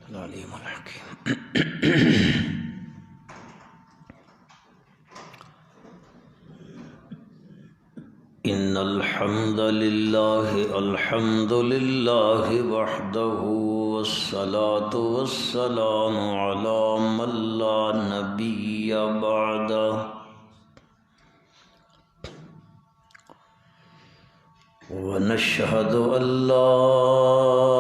العليم الحكيم. إن الحمد لله وحده والصلاة والسلام على من لا نبي بعده ونشهد أن لا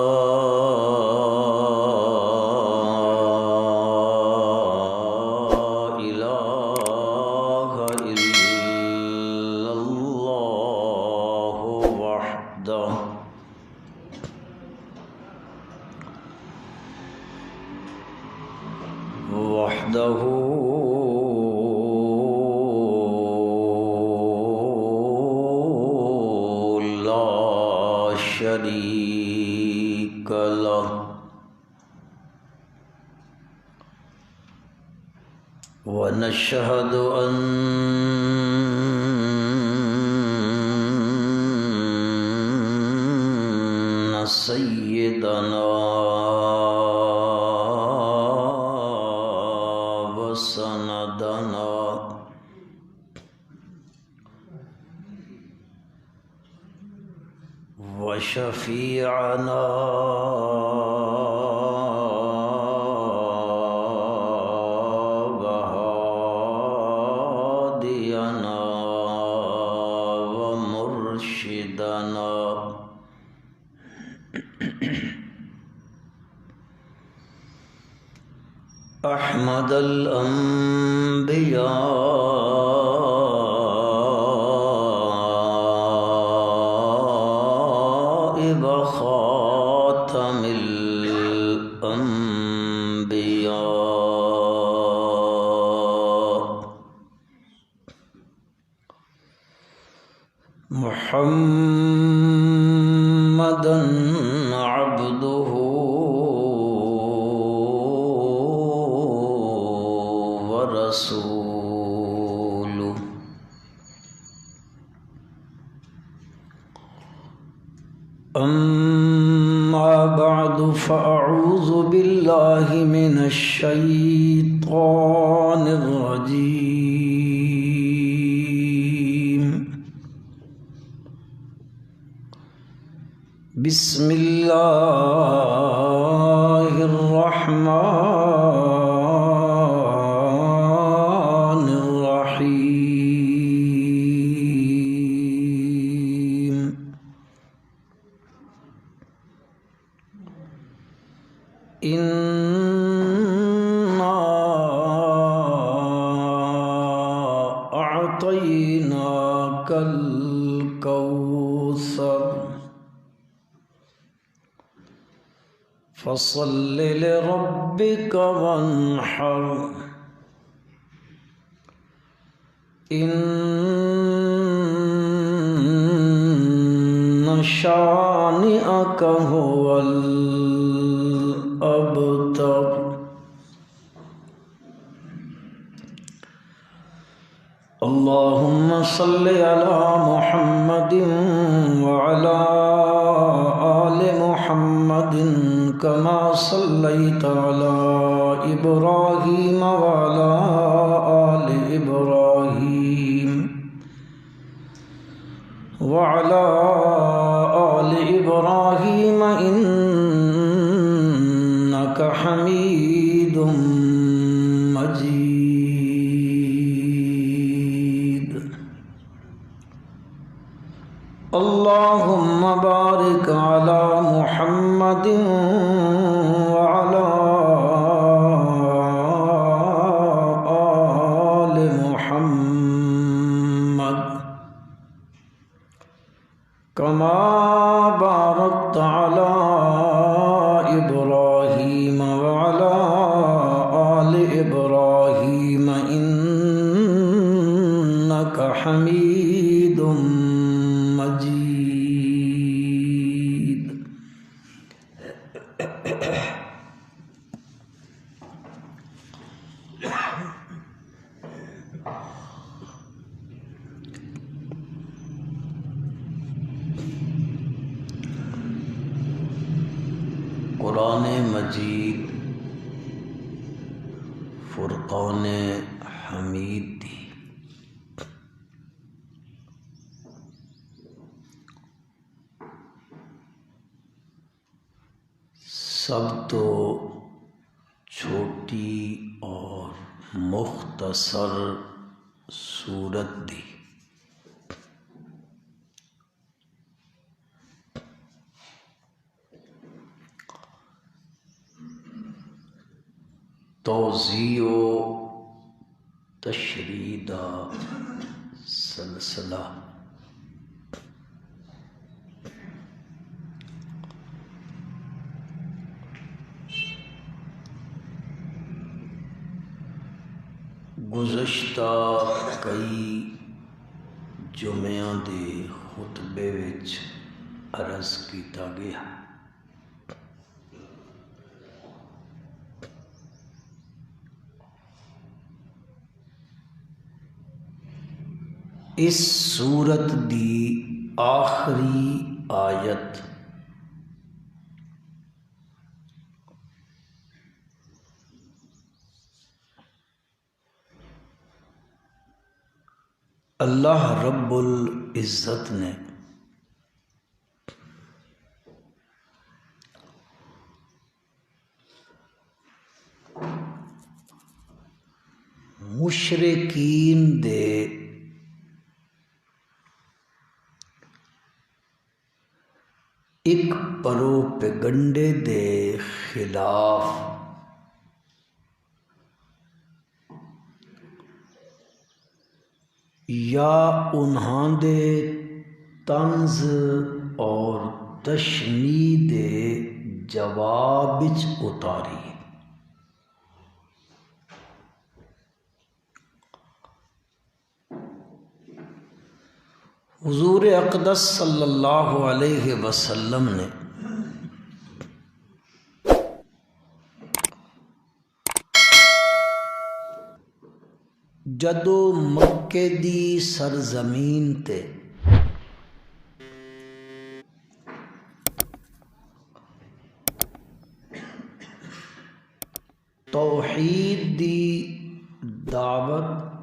إله إلا الله وحده لا شريك له ونشهد أن سيدنا وسندنا وشفيعنا وهادينا ومرشدنا أحمد الأنبياء وخاتم الأنبياء محمدًا عبده ورسوله أما بعد فأعوذ بالله من الشيطان الرجيم بسم الله الرحمن الرحيم إنا أعطيناك الكوثر فصل لربك وانحر إن شانئك هو الأبتر اللهم صل على محمد وعلى آل محمد كما صليت على إبراهيم وعلى آل إبراهيم وعلى آل إبراهيم إنك حميد مجيد اللهم بارك على محمد وعلى آل محمد كما باركت على إبراهيم وعلى آل إبراهيم إنك حميد مجيد قرآن مجید فرقان حمید دی سب تو چھوٹی اور مختصر سورت دی توضیح و تشریح دا سلسلہ گزشتہ کئی جمعیاں دے خطبے وچ عرض کیتا گیا اس سورت دی آخری آیت اللہ رب العزت نے مشرکین دے ایک پروپیگنڈے دے خلاف یا انہاں دے طنز اور تشنیع دے جواب وچ اتاری حضور اقدس صلی اللہ علیہ وسلم نے جدو مکے دی سرزمین تے توحید دی دعوت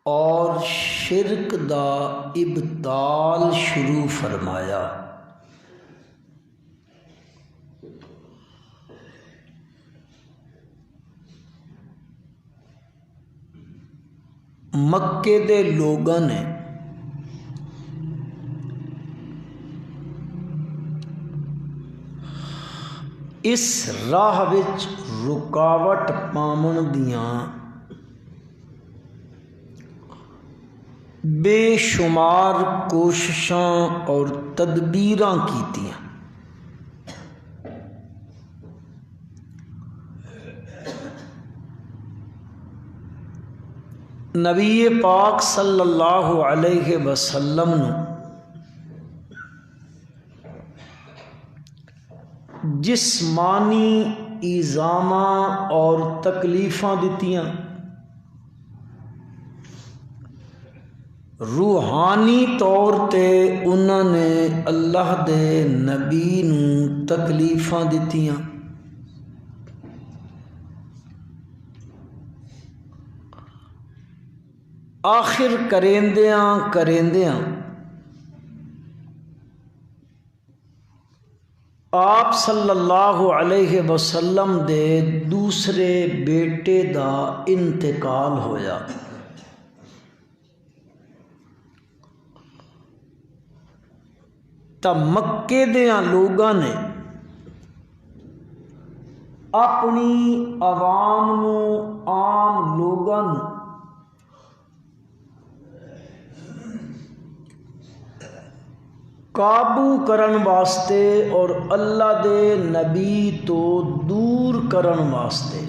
اور شرک دا ابطال شروع فرمایا مکے دے لوگاں نے اس راہ وچ رکاوٹ پاون دیاں بے شمار کوششاں اور تدبیراں کیتیاں نبی پاک صلی اللہ علیہ وسلم نے جسمانی ایذاں اور تکلیفاں دتیاں روحانی طور تے انہوں نے اللہ دے نبی نوں تکلیفاں دتیاں آخر کریندیاں آپ صلی اللہ علیہ وسلم دے دوسرے بیٹے دا انتقال ہویا تا مکے دیاں لوگاں نے اپنی عوام نو عام لوگاں نو قابو کرن واسطے اور اللہ دے نبی تو دور کرن واسطے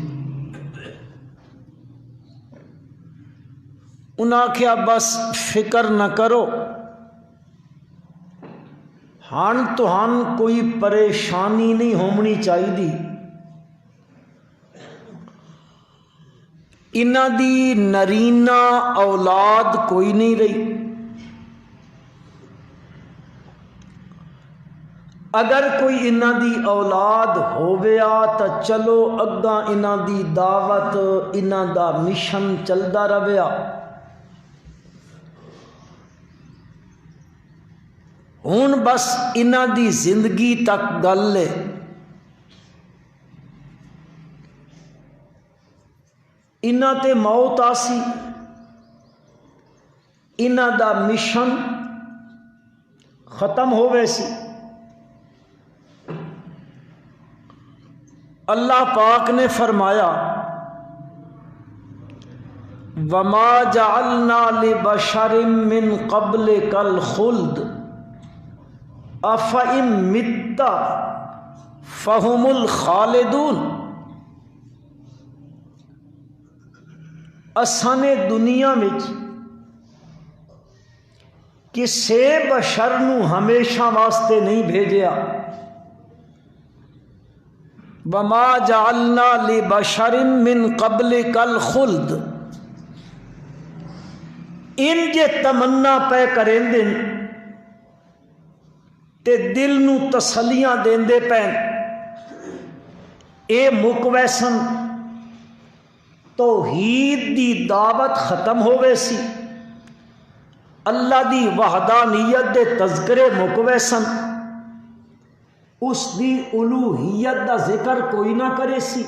انہاں کیا بس فکر نہ کرو ہن تو ہن کوئی پریشانی نہیں ہونی چاہیے انہاں دی نرینہ اولاد کوئی نہیں رہی اگر کوئی انہاں دی اولاد ہوویا تا چلو اگاں انہاں دی دعوت انہاں دا مشن چلدا رویا. ہن بس انہاں دی زندگی تک گل ہے. انہاں تے موت آسی، انہاں دا مشن ختم ہووے سی. اللہ پاک نے فرمایا وَمَا جَعَلْنَا لِبَشَرٍ مِّن قَبْلِكَ الْخُلْدَ أَفَإِن مِتَّ فَهُمُ الْخَالِدُونَ. اساں نے دنیا وچ کسے بشر نو ہمیشہ واسطے نہیں بھیجیا. وَمَا جَعَلْنَا لِبَشَرٍ مِّن قَبْلِكَ الْخُلْدَ. ان جے تمنا پہ کریندن تے دل نو تسلیاں دیندے پین اے مک ویسن توحید دی دعوت ختم ہووے سی، اللہ دی وحدانیت دے تذکرے مک ویسن، اس دی الوہیت دا ذکر کوئی نہ کرے سی،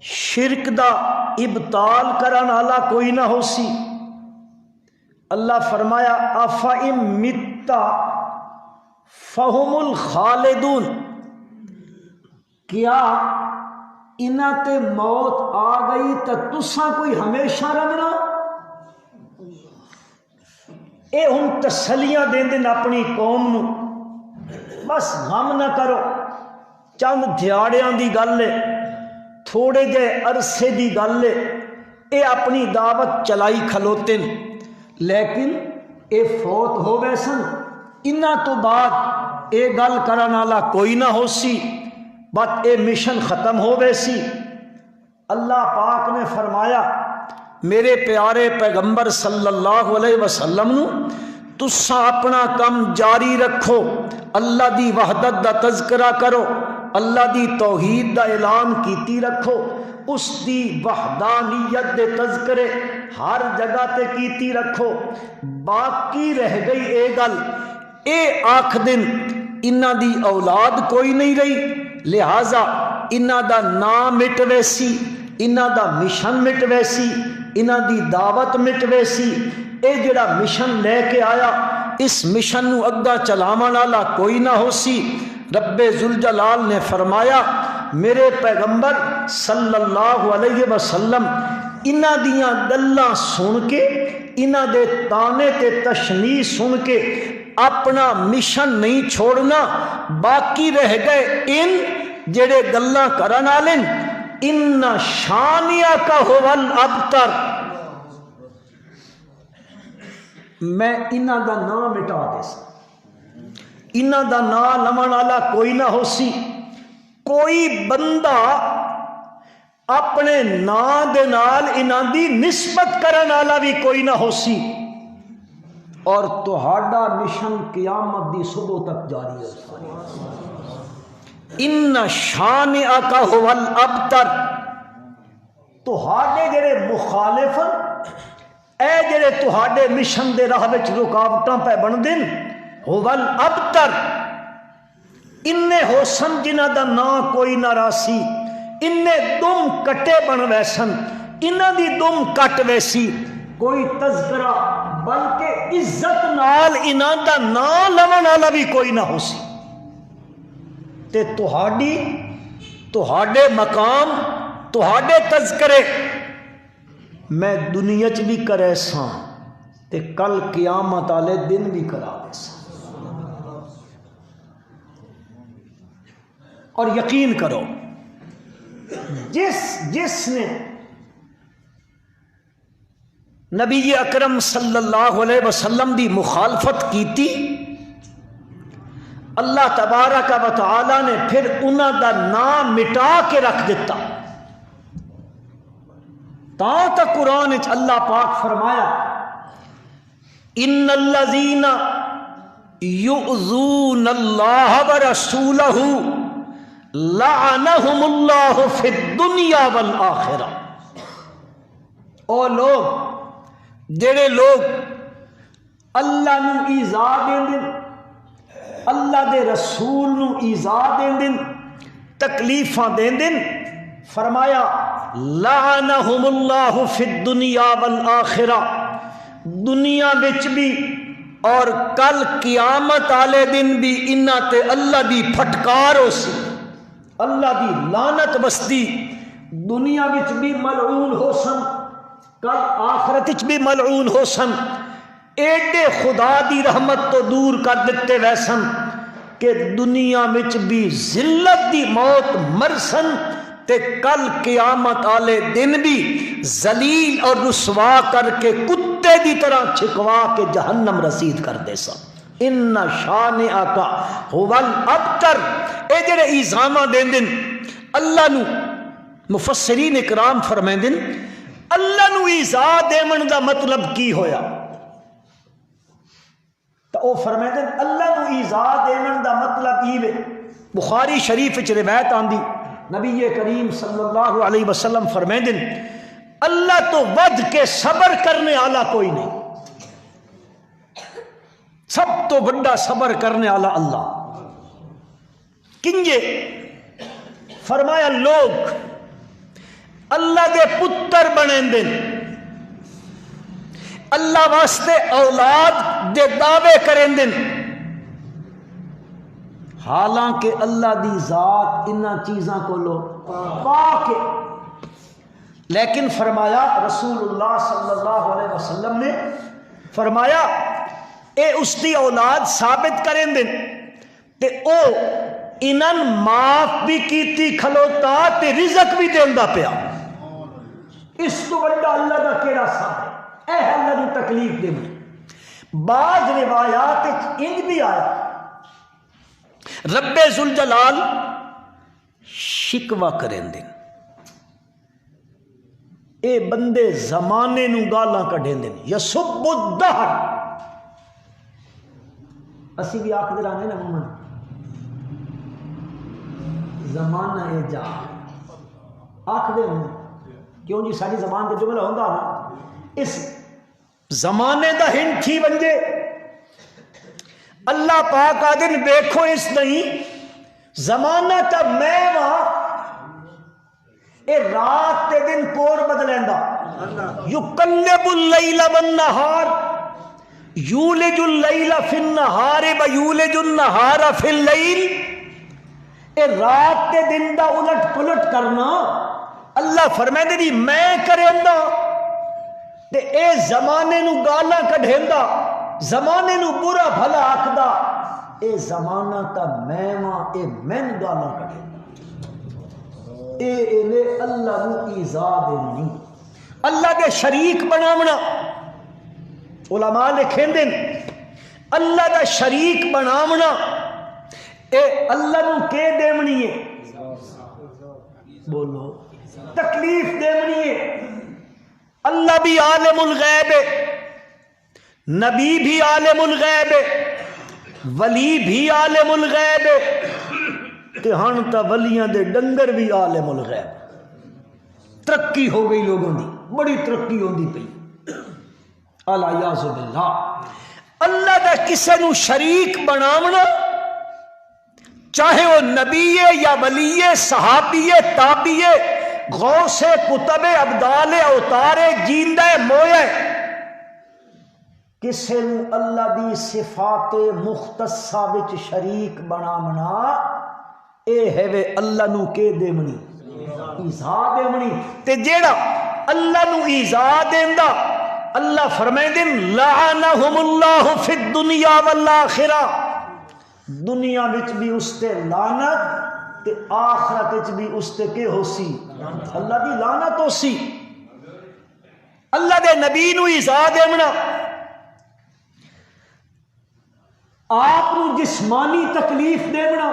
شرک دا ابطال کرن والا کوئی نہ ہو سی. اللہ فرمایا افئن مت فہم الخالدون. کیا انہاں تے موت آ گئی تو تساں کوئی ہمیشہ رہنا؟ اے ہن تسلیاں دیندے اپنی قوم نو، بس غم نہ کرو، چند دیہاڑیاں دی گل ہے، تھوڑے جے عرصے دی گل ہے. اے اپنی دعوت چلائی کھلوتے ہیں، لیکن اے فوت ہو گئے سن. انہاں تو بعد اے گل کرن والا کوئی نہ ہو سی، بس اے مشن ختم ہو گئے سی. اللہ پاک نے فرمایا میرے پیارے پیغمبر صلی اللہ علیہ وسلم نو تساں اپنا کم جاری رکھو، اللہ دی وحدت دا تذکرہ کرو، اللہ دی توحید دا اعلان کیتی رکھو، اس دی وحدانیت دے تذکرے ہر جگہ تے کیتی رکھو. باقی رہ گئی اے گل، اے آکھ دن انہاں دی اولاد کوئی نہیں رہی، لہذا انہاں دا نام مٹ ویسی، انہاں دا مشن مٹ ویسی، انہاں دی دعوت مٹ ویسی. اے جڑا مشن لے کے آیا اس مشن نو اگا چلاون والا کوئی نہ ہو سی. رب ذوالجلال نے فرمایا میرے پیغمبر صلی اللہ علیہ وسلم انہاں دیاں گلاں سن کے، انہاں دے تانے تے تشنیع سن کے اپنا مشن نہیں چھوڑنا. باقی رہ گئے ان جڑے گلاں کرن والے، ان شانیہ کا هو الابتر. میں انہاں دا نام مٹا دے سا، انہاں دا نام لمن والا کوئی نہ ہو سی. کوئی بندہ اپنے نام دے نال انہاں دی نسبت کرن والا بھی کوئی نہ ہو سی. اور تہاڈا مشن قیامت دی صبح تک جاری ہے. ان شانئک هو الابتر. تہاڈے جڑے مخالفن، اے جڑے تہاڈے مشن دے راہ وچ رکاوٹاں پہ بن دین، هو الابتر. انہیں ہو سن جنہ دا نام کوئی نہ راسی، انہیں دم کٹے بن ویسن، انہ دی دم کٹ ویسی. کوئی تذکرہ بلکہ عزت نال انہ دا نام لون والا بھی کوئی نہ ہو سی. تے تہاڈے مقام، تہاڈے تذکرے میں دنیا چ بھی کرے ساں تے کل قیامت والے دن بھی کرا دے ساں. اور یقین کرو جس نے نبی اکرم صلی اللہ علیہ وسلم دی مخالفت کی تھی، اللہ تبارک و تعالی نے پھر انہاں دا نام مٹا کے رکھ دیتا. تک قرآن اللہ پاک فرمایا ان الذین یؤذون اللہ ورسولہ لعنہم اللہ فی الدنیا والآخرہ. او لوگ جڑے لوگ اللہ نو ایذا دیندن، اللہ دے رسول نو ایذا دیندن، تکلیفاں دیندن، فرمایا لعنہم اللہ فی الدنیا والآخرہ، دنیا وچ بھی اور کل قیامت والے دن بھی انہاں تے اللہ دی پھٹکار ہو سی، اللہ دی لعنت بستی. دنیا وچ بھی ملعون ہو سن، کل آخرت وچ بھی ملعون ہو سن. ایڈے خدا دی رحمت تو دور کر دیتے ویسن کہ دنیا وچ بھی ذلت دی موت مرسن تے کل قیامت والے دن بھی ذلیل اور رسوا کر کے کتے دی طرح چھکوا کے جہنم رسید کر دے سن. ان شانئک ھو الابتر. اے جڑے ایزاما دیندن اللہ نو، مفسرین اکرام فرمائندن اللہ نو ایزا دیون دا مطلب کی ہویا؟ تو او فرمائندن اللہ نو ایزا دیون دا مطلب یہ بخاری شریف وچ روایت آندی، نبی کریم صلی اللہ علیہ وسلم فرمائندن اللہ تو ود کے صبر کرنے والا کوئی نہیں، سب تو بڑا صبر کرنے والا اللہ. کنجے فرمایا لوگ اللہ دے پتر بنیندن، اللہ واسطے اولاد دے دعوے کریندن، حالانکہ اللہ دی ذات انہاں چیزاں کو لو پاک ہے. لیکن فرمایا رسول اللہ صلی اللہ علیہ وسلم نے فرمایا اے اس دی اولاد ثابت کریندن تے او انہاں معاف بھی کیتی کھلوتا تے رزق بھی دیندا پیا. اس تو بڑا اللہ دا کیڑا صاحب اے اللہ نو تکلیف دے. بعض روایات انج بھی آیا رب ذوالجلال شکوہ کریندن، اے بندے زمانے نو گالاں کڈیندن، یسب الدہر. اسی بھی آکھ دے رہنے نا مومن زمانہ اے جا آکھ دے ہوں کیوں جی ساری زبان دے جملہ ہوندہ نا اس زمانے دا ہن تھی بنجے. اللہ پاک آدن دیکھو اس نہیں زمانہ تا میں وہاں اے رات تے دن کور بدلیندا، یقلب اللیل والنہار، یولج اللیل فی النہار ویولج النہار فی اللیل. اے رات تے دن دا الٹ پلٹ کرنا اللہ فرمائے دی میں کریندا تے اے زمانے نو گالاں کڈھیندا، زمانے نو برا بھلا آکھدا، اے زمانہ تا میں وہاں اے مین گالاں کڈھیندا. اے نے اللہ نو ایذا دینی، اللہ دے شریک بناونا. علماء لکھیں دن اللہ دا شریک بناونا اے اللہ نو کے دیونی ہے؟ بولو تکلیف دیونی ہے. اللہ بھی عالم الغیب ہے، نبی بھی عالم الغیب ہے، ولی بھی عالم الغیب ہے، تے ہن تا ولیاں دے ڈنگر بھی عالم الغیب. ترقی ہو گئی لوگوں دی، بڑی ترقی ہوندی پئی. الیاذ باللہ. اللہ دا کسے نو شریک بناونا چاہے وہ نبی یا ولی صحابی تابعی غوث کتب ابدال اوتار جیندہ مویا، کسے نو اللہ دی صفات مختصہ وچ شریک بناونا اے ہے وے اللہ نو کے دیونی ایذا دیونی. تے جیڑا اللہ نو ایذا دیندا اللہ فرمائے لعنہم اللہ فی الدنیا والآخرہ، دنیا وچ بھی اس تے لعنت تے آخرت وچ بھی اس تے کے ہو سی اللہ دی لعنت ہو سی. اللہ دے نبی نو ایذا دیونا، آپ نو جسمانی تکلیف دیونا،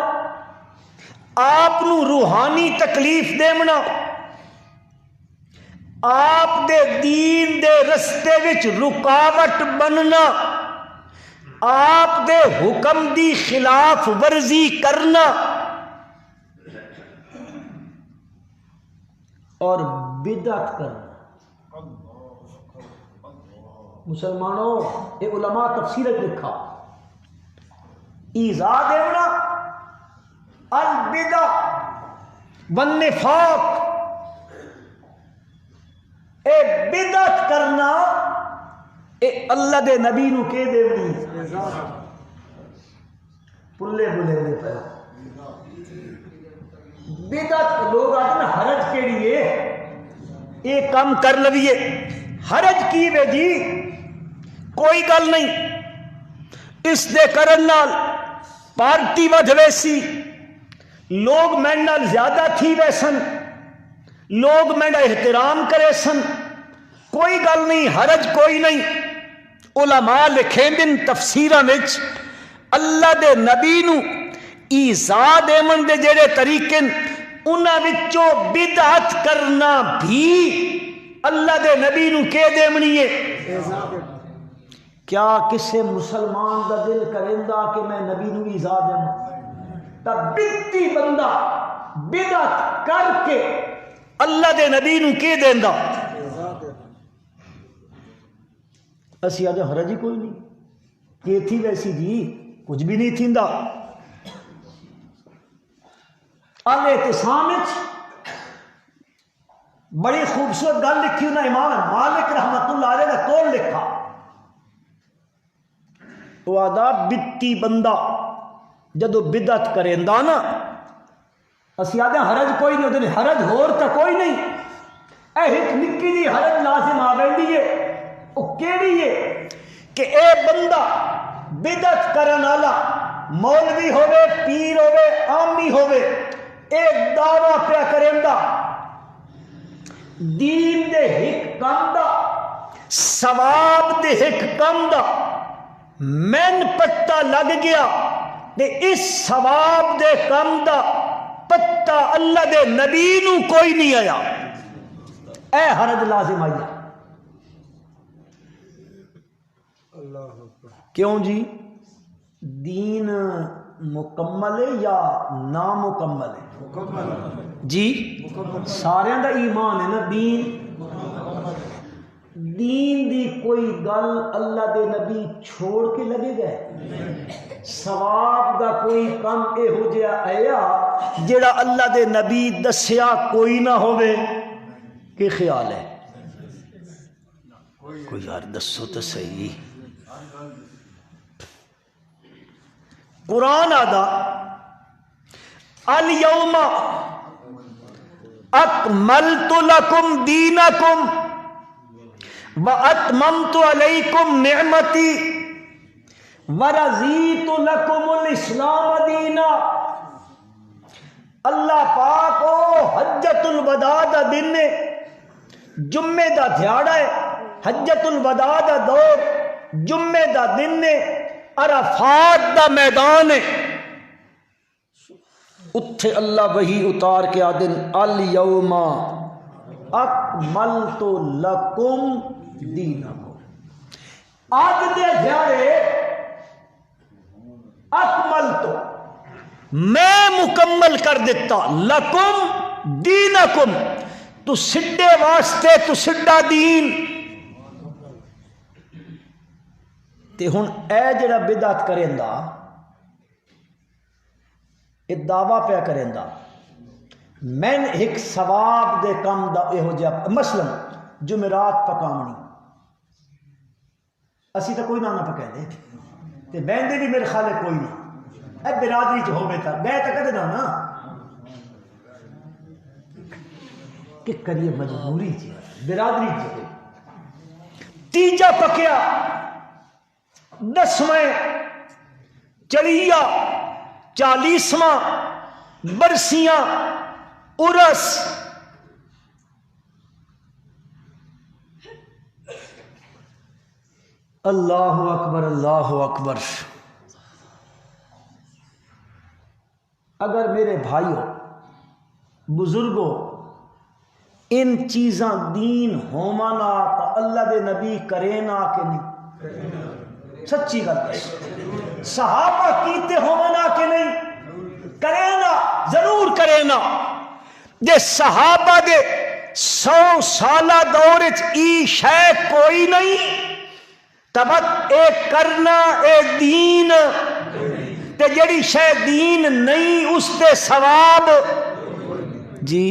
آپ نو روحانی تکلیف دیونا، آپ دے دین دے رستے وچ رکاوٹ بننا، آپ دے حکم دی خلاف ورزی کرنا اور بدعت کرنا. مسلمانوں یہ علماء تفسیر لکھا ایذا دینا البدع والنفاق، اے بدعت کرنا اے اللہ دے نبی نو کہ دیونی پلے بلے دے پہ بدعت. لوگ آتے نا حرج کیڑی ہے یہ کام کر لویے، حرج کی وے جی کوئی گل نہیں، اس دے کرن نال پارٹی ود ویسی، لوگ میرے نال زیادہ تھی ویسن، لوگ میرا احترام کرے سن، کوئی گل نہیں، حرج کوئی نہیں. علماء لکھیں دن تفسیراں وچ اللہ دے نبی نو ایذا دیون دے جڑے طریقے انہاں وچوں بدعت کرنا بھی اللہ دے نبی نو کہ دیونی ہے. کیا کسے مسلمان دا دل کریندا کہ میں نبی نو ایذا دیواں؟ تا بدتی بندہ بدعت کر کے اللہ دے نبی نو کہ دیندا؟ اسی آج حرج ہی کوئی نہیں، یہ تھی ویسی جی کچھ بھی نہیں تھیندا. الاعتصام بڑی خوبصورت گل لکھی انہیں امام مالک رحمت اللہ علیہ کا قول لکھا، وہ آدھا بتی بندہ جدو بدعت کریندا نا اسی آدھے حرج کوئی نہیں ہوتے، حرج ہور تا کوئی نہیں، اے ایک نکی جی حرج لازم آ ویندی ہے. وہ کیڑی ہے کہ اے بندہ بدعت کرن والا مولوی ہوے پیر ہوے عامی ہوے ایک دعویٰ پیا کریندا دین دے ہک کام دا ثواب دے ہک کام دا مین پتہ لگ گیا تے اس ثواب دے کام دا پتہ اللہ دے نبی نو کوئی نہیں آیا، اے حرج لازم آئی. کیوں جی؟ دین مکمل ہے یا نامکمل ہے؟ جی سارے دا ایمان ہے نا. دین دی کوئی گل اللہ دے نبی چھوڑ کے لگے گئے؟ ثواب دا کوئی کم اے ہو جیا آیا جڑا اللہ دے نبی دسیا کوئی نہ ہوئے؟ کہ خیال ہے کوئی یار دسو تو صحیح. قرآن آدھا الیوم اکملت لکم دینکم واتممت علیکم نعمتی ورضیت لکم الاسلام دینا. اللہ پاک او حجت الوداع دا دن ہے، جمعے دا دھیاڑا ہے، حجت الوداع دا دور جمعے دا دن ہے، عرفات دا میدان ہے، اتھے اللہ وہی اتار کے آدن الیوم اکملت لکم دینکم. آج دے دھیاڑے اکملت میں مکمل کر دیتا لکم دینکم تو سڈے واسطے تو سڈا دین. تے ہن اے جڑا بدعت کریندا اے دعویٰ پیا کریندا میں ایک ثواب دے کم دا اے ہو جا مثلا جمعرات پکاونی اسی تو کوئی نہ پکائے تے بہندے بھی میرے خیال کوئی نہیں، اے برادری چ ہوے تا میں تے کدے نہ کہ کریے مجبوری چ برادری چ. تیجا پکیا 10ویں چلیا 40واں برسیاں ارس اللہ اکبر اللہ اکبر. اگر میرے بھائیوں بزرگوں ان چیزاں دین ہومانا تو اللہ دے نبی کرے نا کہ نہیں؟ سچی گل ہے صحابہ کیتے ہونا کہ نہیں کرے نا ضرور کرے نا جے صحابہ دے 100 سالہ دور ای شے کوئی نہیں تبت اے کرنا اے دین تے جڑی شے دین نہیں اس دے ثواب جی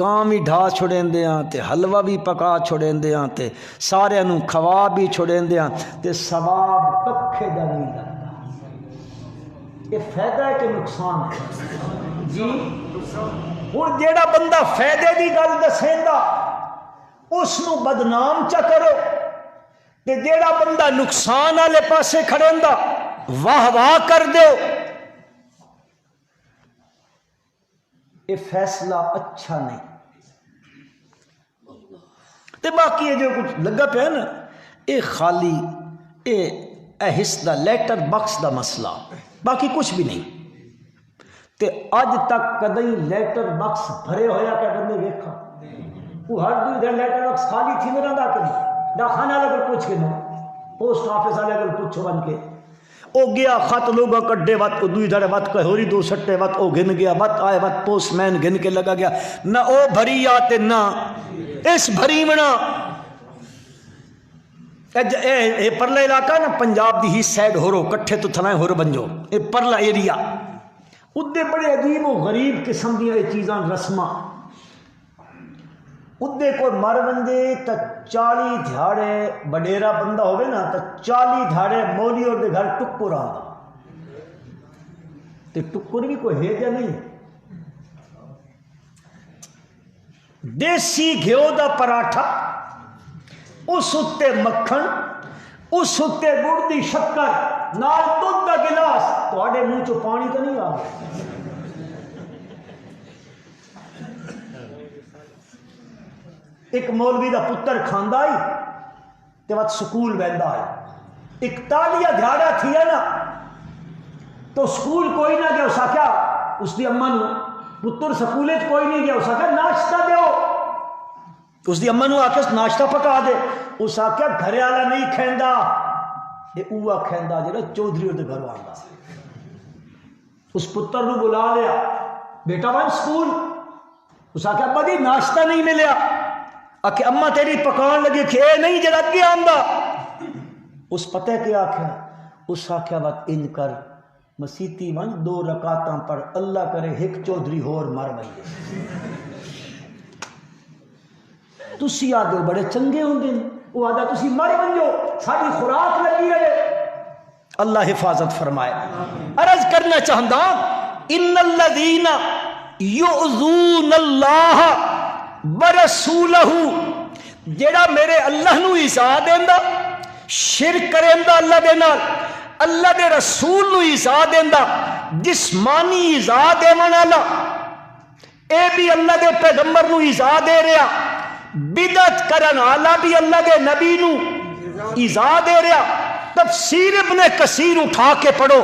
گاں بھی ڈھا چھڑیں دے ہاں تے حلوہ بھی پکا چھڑیں دے ہاں تے سارے انہوں کھوا بھی چھڑیں دے ہاں تے ثواب ککھے دا نہیں لگتا یہ فائدہ ہے کہ نقصان ہے جی اور جیڑا بندہ فائدے دی گل دسیندا اس نو بدنام چا کرو تے جیڑا بندہ نقصان والے پاسے کھڑیندا واہ واہ کر دو یہ فیصلہ اچھا نہیں تے باقی یہ جو کچھ لگا پہ ہے نا یہ خالی یہ حصہ دا لیٹر باکس دا مسئلہ باقی کچھ بھی نہیں تے اج تک کدی لیٹر باکس بھرے ہویا کہ بندے ویکھا وہ ہر دوئی دن لیٹر باکس خالی تھی میرا دا کہ نہیں ڈاکخانے والے کو پوچھ کے نہ پوسٹ آفس والے کو پوچھو بن کے او گیا خط لوگا کڈے وقت دوئی دھڑے وقت ہوری دو سٹے وقت او گن گیا وقت آئے وقت پوسٹ مین گن کے لگا گیا نہ او بھری آتے نہ اس بھری منا اے پرلا علاقہ نا پنجاب دی ہی سائڈ ہو رو کٹھے تو تھنائے ہو رو بنجو اے پرلا ایریا ادھے بڑے عجیب و غریب قسم دیا یہ چیزاں رسمہ ادھے کوئی مر بندے تا 40 دھاڑے بڑیرا بندہ ہوئے نا تا 40 دھاڑے مولی اور دے گھر ٹکر آتا تے ٹکر بھی کوئی ہے جا نہیں دیسی گھیو دا پراٹھا اس اتے مکھن اس اتے گڑ دی شکر نال دودھ دا گلاس تواڈے منہ چوں پانی تو نہیں آ گیا ایک مولوی دا پتر کھاندا آئی تے وقت سکول ویندا آئی 41 دھیاڑا تھیا نا تو سکول کوئی نہ گیا اسا کیا اس دی اماں نو پتر سکولے کوئی نہیں گیا اسا کیا ناشتہ دیو اس دی اماں نو آکے ناشتہ پکا دے اسا کیا گھرے والا نہیں کھیندا یہ اوہ کھیندا جڑا چودھری دے گھر آندا اس پتر نو بلا لیا بیٹا ون سکول اسا کیا ابا جی ناشتہ نہیں ملیا کہ اماں تیری پکان لگی کہ اے نہیں جڑا اگے آندا اس پتہ کیا آکھیا اس آکھیا وقت ان کر مسیتی ون 2 رکعتاں پڑھ اللہ کرے ایک چودھری ہور مر بندے تسی آدھے بڑے چنگے ہوندے وہ آدھا تسی مر بنجو ساری خوراک لگی رہے اللہ حفاظت فرمائے عرض کرنا چاہندا ان الذین یؤذون اللہ برسولہ جیڑا میرے اللہ نو ایزا دیندا شرک کریندا اللہ دے نال اللہ دے رسول نو ایزا دیندا جسمانی ایزا دیون والا اے بھی اللہ دے پیغمبر نو ایزا دے رہا بدعت کرن والا بھی اللہ دے نبی نو ایزا دے رہا تفسیر ابن کثیر اٹھا کے پڑھو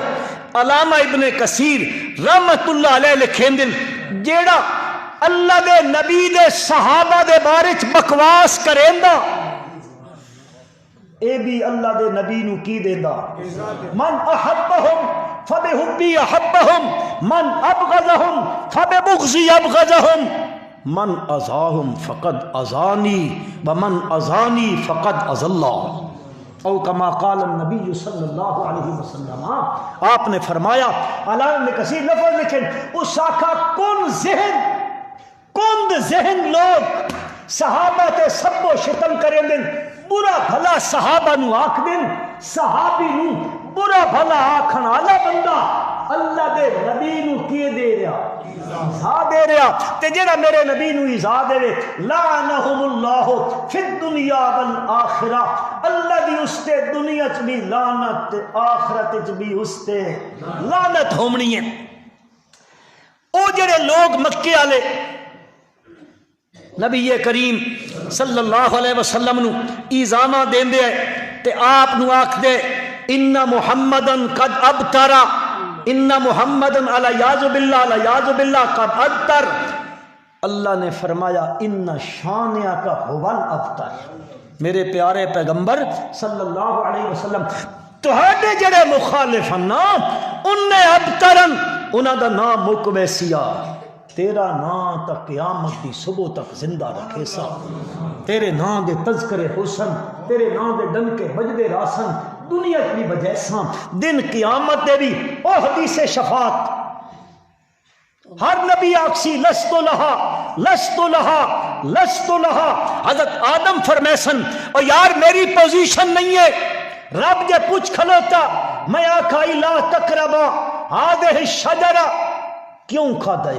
علامہ ابن کثیر رحمت اللہ علیہ لکھیندن جیڑا اللہ دے نبی دے صحابہ دے بارے بکواس کریندا اے بھی اللہ دے نبی نو کی دیندا من احبہم فبحبی احبہم من ابغضہم فببغضی ابغضہم من اذاہم فقد اذانی ومن اذانی فقد اذى اللہ او کما قال النبی صلی اللہ علیہ وسلم آپ نے فرمایا علامہ ابن کثیر لفظ لکھیں اس آقا کند ذہن لوگ صحابہ تے سب و شتم کریں دن برا بھلا صحابہ نو آکھ دن صحابی نو برا بھلا آکھن آلا بندہ اللہ دے نبی نو کیے دے رہا ایزا دے رہا تے جڑا میرے نبی نو ایزا دے رہے لعنہم اللہ فی الدنیا والآخرہ اللہ دی اس تے دنیا چ بھی لعنت آخرت چ بھی اس تے لعنت ہومنی ہے او جڑے لوگ مکے والے نبی کریم صلی اللہ علیہ وسلم نو ایزاما دین دے تے آپ نو آکھ دے ان محمدن قد ابترا ان محمدن علیاذ باللہ قد ابتر اللہ نے فرمایا ان شانیہ کا هو الابتر میرے پیارے پیغمبر صلی اللہ علیہ وسلم تہاڈے جڑے مخالف ہیں نا انہیں ابترن انہاں دا نام مک ویسیا تیرا نام تک قیامت دی صبح تک زندہ رکھے سا تیرے نام دے تذکرے حسن تیرے نام دے ڈنکے بجدے راسن دنیا کی بجے ساں دن قیامت دے بھی او حدیث شفاعت ہر نبی آکسی لستو لہا لستو لہا لستو لہا حضرت آدم فرمیسن اور یار میری پوزیشن نہیں ہے رب جے پوچھ کھلوتا میں آکھائی لا تقربا ہادہ الشجرہ کیوں کھا دے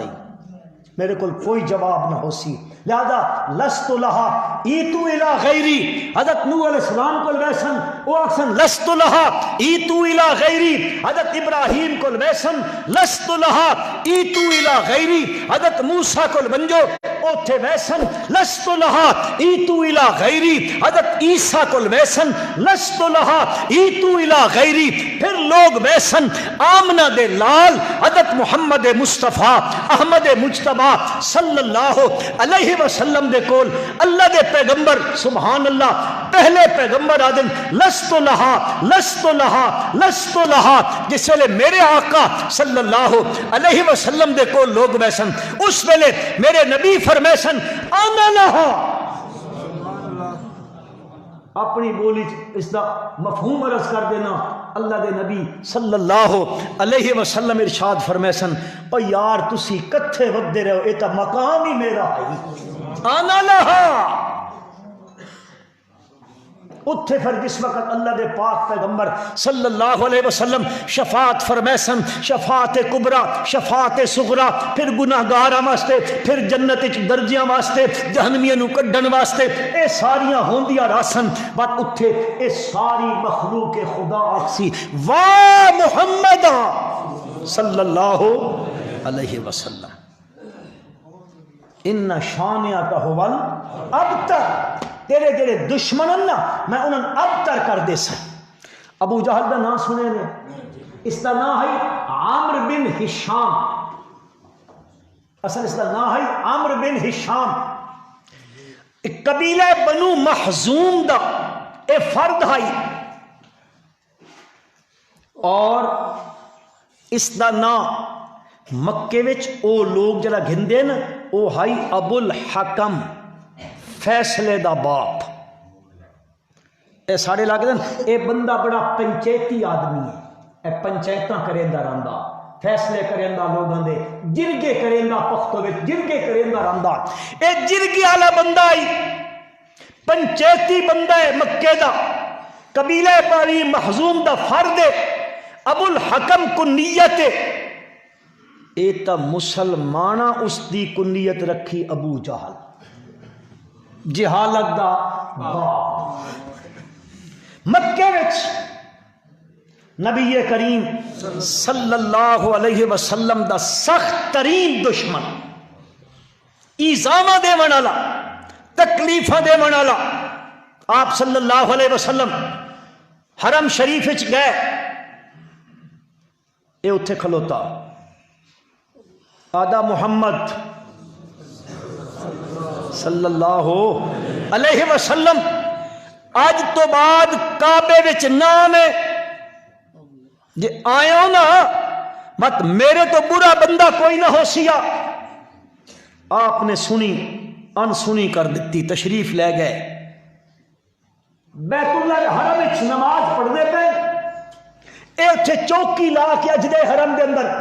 میرے کل کوئی جواب نہ ہو سی لہذا لست لہا ایتو الہ غیری حضرت نوح علیہ السلام کو ویسن او اکسن لست لہا ایتو الہ غیری حضرت ابراہیم کو ویسن لست لہا ایتو الہ غیری حضرت موسیٰ کو بنجو اوتھے ویسن لست لہا ایتو الہ غیری حضرت عیسیٰ کو ویسن لست لہا ایتو الہ غیری پھر لوگ ویسن آمنہ دے لال حضرت محمد مصطفیٰ احمد مجتبہ صلی اللہ علیہ وسلم دے کول اللہ دے پیغمبر سبحان اللہ پہلے پیغمبر آدم لست لہا لست لہا لست لہا جس ویلے میرے آقا صلی اللہ علیہ وسلم دے کول لوگ بیسن اس ویلے میرے نبی فرمیسن انا لہا اپنی بولی اس دا مفہوم عرض کر دینا اللہ دے نبی صلی اللہ علیہ وسلم ارشاد فرمیسن او یار تسی کتھے ودے رہو اے تا مقام ہی میرا ہے آنا لہا اتھے پھر جس وقت اللہ دے پاک پیغمبر صلی اللہ علیہ وسلم شفاعت فرمیسن شفاعت کبرا شفاعت صغرا پھر گناہگاراں واسطے پھر جنت وچ درجیاں واسطے جہنمیاں نو کڈن واسطے اے ساریاں ہوندیاں راسن بات اتھے اے ساری مخلوق خدا آکسی واہ محمد صلی اللہ علیہ وسلم ان شانئک هو الابتر تیرے جڑے دشمن نا میں انہوں نے ابتر کر دے سن ابو جہل دا نام سنے نے اس دا نام ہے عامر بن ہشام اصل اس دا نام ہے عامر بن ہشام قبیلہ بنو محزوم دا اے فرد ہے اور اس دا نام مکے وچ او لوگ جڑا گھندے نا او ہے ابو الحکم فیصلے دا باپ اے ساڑے لاگ دن اے بندہ بڑا پنچیتی آدمی ہے اے پنچیتاں کریندہ رہندا فیصلے کریندہ لوگاں دے جرگے کریندہ پختو وچ جرگے کریندہ رہندا اے جرگی والا بندہ ہی پنچیتی بندہ ہے مکے دا قبیلہ بنی محزوم دا فرد ابو الحکم کنیت اے تا مسلمانہ اس دی کنیت رکھی ابو جہل جہالت دا مکے وچ نبی کریم صلی اللہ علیہ وسلم دا سخت ترین دشمن ایزامہ دے منالا تکلیفہ دے منالا آپ صلی اللہ علیہ وسلم حرم شریف وچ گئے اے اتھے کھلوتا آدھا محمد صلی اللہ علیہ وسلم آج تو بعد کعبے وچ نام ہے جے آیا نا مت میرے تو برا بندہ کوئی نہ ہو سیا آپ نے سنی ان سنی کر دیتی تشریف لے گئے بیت اللہ حرم وچ نماز پڑھنے پہ اے اتھے چوکی لا کے اجدے حرم دے اندر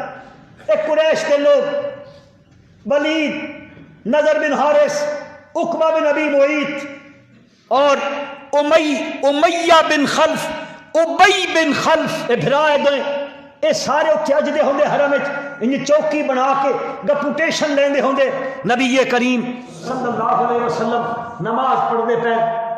اے قریش کے لوگ ولید نظر بن حارث عقبہ بن ابی معیط اور امیہ بن خلف ابی بن خلف اے بھرائے دیں اے سارے اتھے اجدے ہوندے حرم انہیں چوکی بنا کے ڈپوٹیشن لیندے ہوندے نبی کریم صلی اللہ علیہ وسلم نماز پڑھنے پہ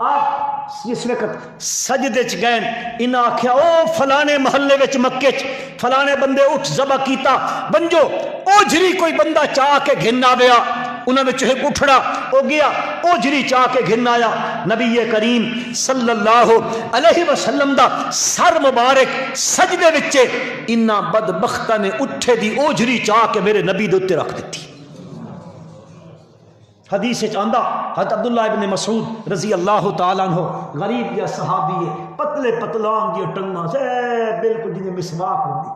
آپ اس وقت سجدے چ گئے انہاں آکھیا او فلانے محلے وچ مکے چ فلانے بندے اٹھ ذبح کیتا بنجو اوجھری کوئی بندہ چاہ کے گھن آیا انہوں نے چاہے اٹھڑا ہو گیا اوجھری چاہ کے گھن آیا نبی کریم صلی اللہ علیہ وسلم دا سر مبارک سجدے وچے انہاں بدبختہ نے اٹھے دی اوجھری چاہ کے میرے نبی دے اوتے رکھ دیتی حدیث آندا حضرت عبداللہ ابن مسعود رضی اللہ تعالیٰ عنہ غریب یا صحابی ہے، پتلے پتلان دی ٹنگاں سے بالکل جنہیں مسواک ہوندی،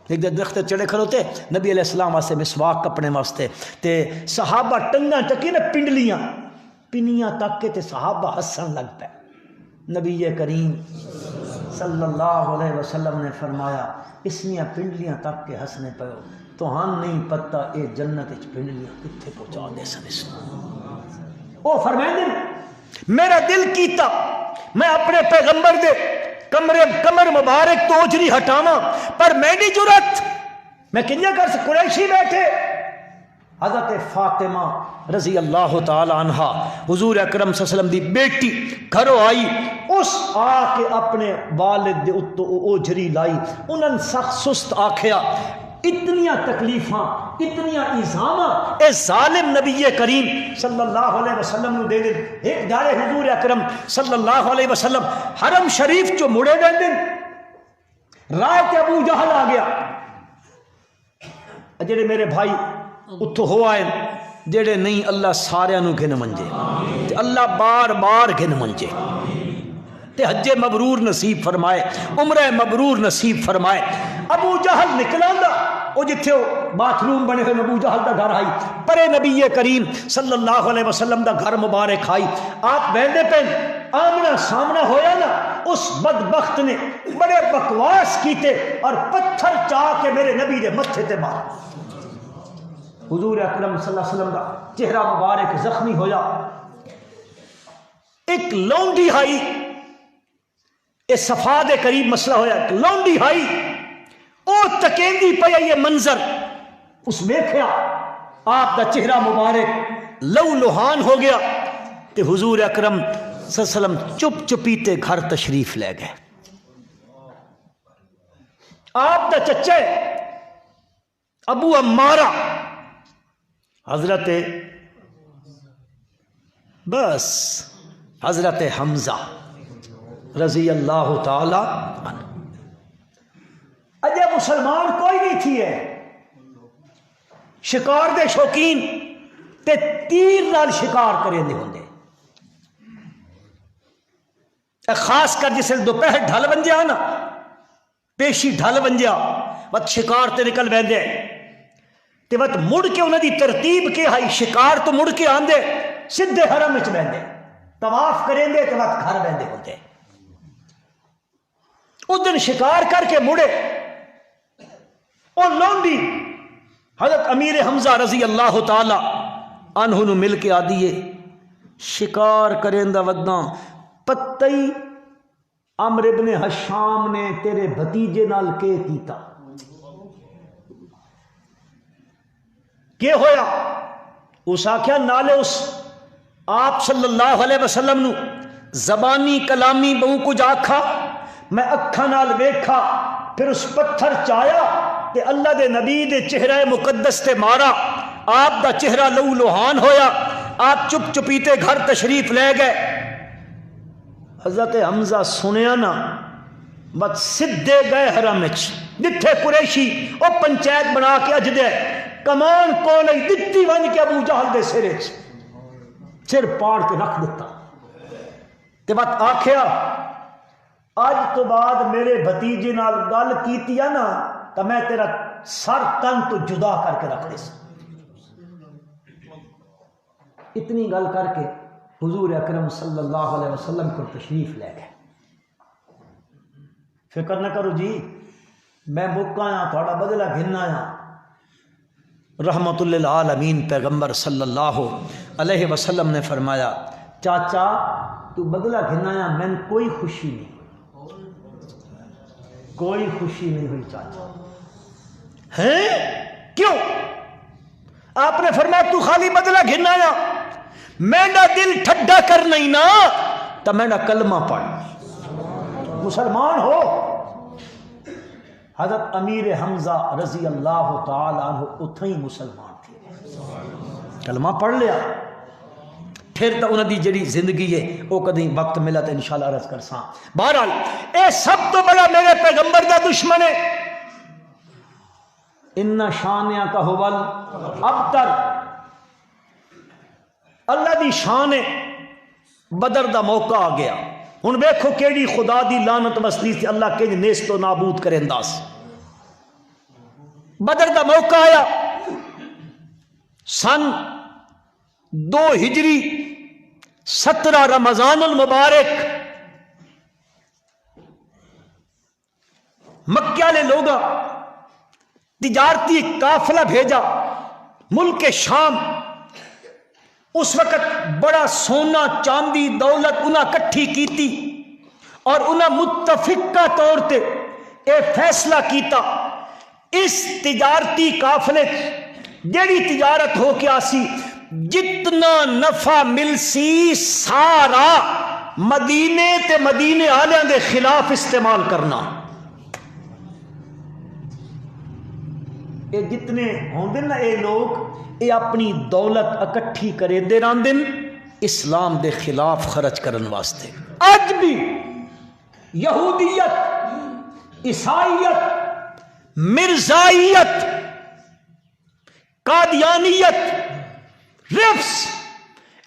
ایک درخت چڑھے کھلوتے نبی علیہ السلام واسطے مسواک کپنے واسطے، تے صحابہ ٹنگاں چکی نا پنڈلیاں پنیاں تک کے تے صحابہ ہسن لگ پے۔ نبی کریم صلی اللہ علیہ وسلم نے فرمایا اس لیے پنڈلیاں تک کے ہسنے پے تو ہم نہیں پتہ اے جنت وچ پنڈلیاں کتنے پہنچا دے سن اس او فرمائیں میرا دل کیتا میں اپنے پیغمبر دے کمر مبارک تو اجری ہٹاواں، پر میں نہیں جرت، میں کنیا کر سکتا، قریشی بیٹھے حضرت فاطمہ رضی اللہ تعالی عنہ حضور اکرم صلی اللہ علیہ وسلم دی بیٹی گھروں آئی، اس آ کے اپنے والد دے اتو اوجری لائی، انہاں سخت سست آکھیا اتنیاں تکلیفاں اتنیاں ایزاماں اے ظالم نبی کریم صلی اللہ علیہ وسلم نو دے دن۔ ایک دارے حضور اکرم صلی اللہ علیہ وسلم حرم شریف چو مڑے دے دن، رائے تے ابو جہل آ گیا، جڑے میرے بھائی اتو ہو آئے جڑے نہیں اللہ سارے نو گھن منجے تے اللہ بار بار گھن منجے تے حج مبرور نصیب فرمائے، عمرہ مبرور نصیب فرمائے۔ ابو جہل نکلاندا او جتھے باتھ روم بنے ہوئے ابو جہل دا گھر آئی، پرے نبی کریم صلی اللہ علیہ وسلم دا گھر مبارک آئی، آپ بیندے پین آمنا سامنا ہویا نا، اس بدبخت نے بڑے بکواس کیتے اور پتھر چاہ کے میرے نبی دے متھے تے مار، حضور اکرم صلی اللہ علیہ وسلم دا چہرہ مبارک زخمی ہویا۔ ایک لونڈی آئی، اے صفا دے قریب مسئلہ ہویا، ایک لونڈی آئی او تکیندی پیا یہ منظر، اس ویکھیا آپ دا چہرہ مبارک لو لوہان ہو گیا، تے حضور اکرم صلی اللہ علیہ وسلم چپ چپیتے گھر تشریف لے گئے۔ آپ دا چچے ابو عمارہ حضرت حمزہ رضی اللہ تعالی عنہ، اجے مسلمان کوئی نہیں تھی ہے، شکار دے شوقین تے تیر نال شکار کریں دے ہوندے، خاص کر جسے دوپہر ڈھل بن جا نا، پیشی ڈھل بن جا وقت شکار تے نکل بیندے تے وقت مڑ کے انہوں دی ترتیب کے ہائی، شکار تو مڑ کے آندے سدھے حرم وچ بیندے، طواف کریں دے تے وقت گھر بیندے ہوندے۔ اس دن شکار کر کے مڑے اور لونڈی حضرت امیر حمزہ رضی اللہ تعالی عنہ نو مل کے آدیے شکار کریں دا وداں پتئی عمر ابن حشام نے تیرے بھتیجے نال کے کیتا، کیا ہویا؟ اس آکھیا نالے اس آپ صلی اللہ علیہ وسلم نو زبانی کلامی بہو کچھ آکھا، میں اکھا نال ویکھا، پھر اس پتھر چایا تے اللہ دے نبی دے چہرہ مقدس تے مارا، آپ دا چہرہ لو لوہان ہویا، آپ چپ چپیتے گھر تشریف لے گئے۔ حضرت حمزہ سنیا نا بس سدھے گئے حرم وچ، جتھے قریشی او پنچایت بنا کے اج دے کمان کو نہیں دتی ون کے ابو جہل دے سر وچ سر پاڑ کے رکھ دیتا تے بات آکھیا اج تو بعد میرے بھتیجے نال گل کیتی ہے نا تو میں تیرا سر تن تو جدا کر کے رکھ دے سا۔ اتنی گل کر کے حضور اکرم صلی اللہ علیہ وسلم کو تشریف لے گئے۔ فکر نہ کرو جی میں مکا آیا تھوڑا بدلہ گھننا آیا، رحمت للعالمین پیغمبر صلی اللہ علیہ وسلم نے فرمایا چاچا تو بدلہ گھننا آیا، میں کوئی خوشی نہیں، کوئی خوشی نہیں ہوئی چاچا۔ ہیں کیوں؟ آپ نے فرمایا تو خالی بدلہ گھننا آیا، میرا دل ٹھڈا کر نہیں نا تو میرا کلمہ پڑھ، مسلمان ہو۔ حضرت امیر حمزہ رضی اللہ تعالی عنہ اتھے ہی مسلمان تھے، کلمہ پڑھ لیا، پھر تو انہوں دی جڑی زندگی ہے وہ کدیں وقت ملا تو انشاءاللہ عرض کر ساں۔ بہرحال اے سب تو بڑا میرے پیغمبر دا دشمن ہے، ان شانیہ کا حول ابتر، اللہ دی شان ہے. بدر دا موقع آ گیا. ہن ویکھو کیڑی خدا دی لعنت وسدی سی اللہ کنج نیست و نابود کریندا سی. بدر دا موقع آیا سن 2 ہجری 17 رمضان المبارک. مکہ والے لوگ تجارتی قافلہ بھیجا ملک شام. اس وقت بڑا سونا چاندی دولت انہاں کٹھی کیتی اور انہاں متفقہ طور تے اے فیصلہ کیتا اس تجارتی قافلے جیڑی تجارت ہو کے آسی جتنا نفع مل سی سارا مدینے تے مدینے آلیاں دے خلاف استعمال کرنا. اے جتنے ہوندے نا اے لوگ اے اپنی دولت اکٹھی کرے دے راندن اسلام دے خلاف خرچ کرن واسطے. اج بھی یہودیت، عیسائیت، مرزائیت، قادیانیت، رفس